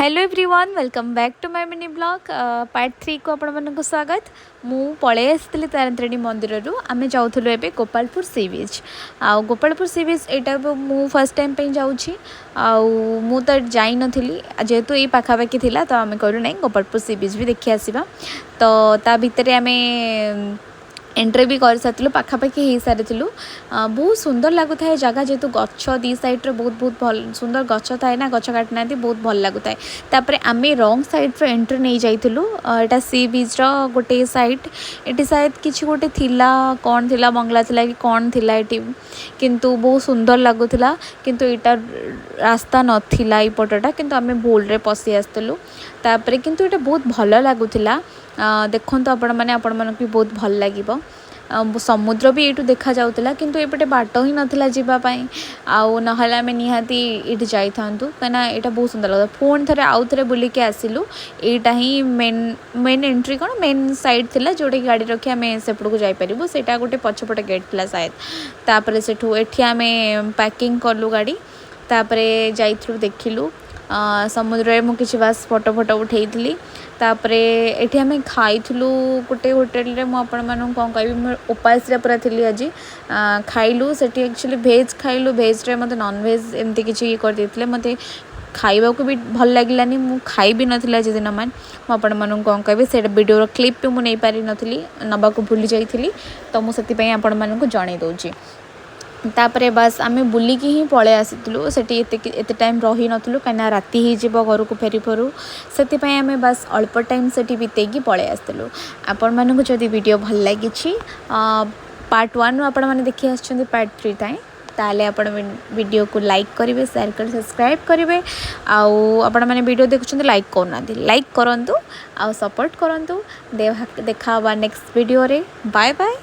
Hello everyone welcome back to my mini blog part 3 को आपण मन को स्वागत। मु पळे आसली तारतारिणी मंदिर रु आमे जाउथलो एबे गोपालपुर सी बीच। आ गोपालपुर सी बीच एटा मु फर्स्ट टाइम पे जाउछी। आ मु तो जाई नथिली जेहेतु ए पाखा पाखी थिला तो आमे कहलु नै गोपालपुर सी बीच भी देखि आसीबा। तो ता भितरे आमे एंट्री भी कर सारू पाखापाखि हो सारी। बहुत सुंदर लगुता है जगह जेहेतु गच दी सैड्रे बहुत बहुत भल सुंदर गच थाए ना गच काटना बहुत भल लगुता है। तापर आम रंग सैड रो एंट्री नहीं जाइलु एटा सी बीच रो गोटे साइड ये शायद किसी गोटे थिला कौन थिला बंगला थिला कि कौन थिला एटी किंतु बहुत सुंदर लगुला किंतु एटा रास्ता नथिला एपटटा किंतु आम भूल रे पशि आसलु तापर किंतु एटा बहुत भल लगुला। देखो आपण मैंने आपण मन भी बहुत भल लगे समुद्र भी ये देखा जाऊला किंतु एपटे बाट ही नाला जावाई आउ ना आम निहाती ये जाई था कहीं यहाँ बहुत सुंदर लगता। पुणी थे आउ थे बुलिक आसिलु यहाँ ही मेन एंट्री कौन मेन साइड थिला जोटे गाड़ी रखी आम सेपट को जापर से गोटे पछपटे गेट थिला शायद तापर सेठू एठी आम पैकिंग कलु गाड़ी तापर जाइलु देखिलु समुद्र में किसी बास फोटो फोटो उठेली तापरे एठी हमें खाइलु गोटे होटेल रे आपण मानू कौन कह उपास पूरा थी आज खाइलु से एक्चुअली भेज खाइलु भेज रे मत नॉन भेज एमती किसी ये कर देते मत खाइबा को भी भल लगिलानी मु खाई भी नथिला आज दिन मान आपण मानू कौन कह से वीडियो क्लिप भी मुझे पारि नथिली नबा को भूली जाइली तो मुझे आपण मानू जणै दउची। तापरे बस आम बुलिकी ही पळे आसीलु सेठी एते टाइम रही नथलु कहीं राति ही जीव घर को फेरी फरू से आम बस अल्प टाइम सेठी बितेकी पळे आसलु। आपण मानक जदि वीडियो भल लगी पार्ट 1 आपण मैंने देखी आछन पार्ट 3 ताई ताले आपण वीडियो को लाइक करेंगे शेयर कर सब्सक्राइब करेंगे आउ आपण मैंने वीडियो देखुं लाइक करना लाइक करूँ आउ सपोर्ट करूँ देखा नेक्स्ट वीडियो रे बाय बाय।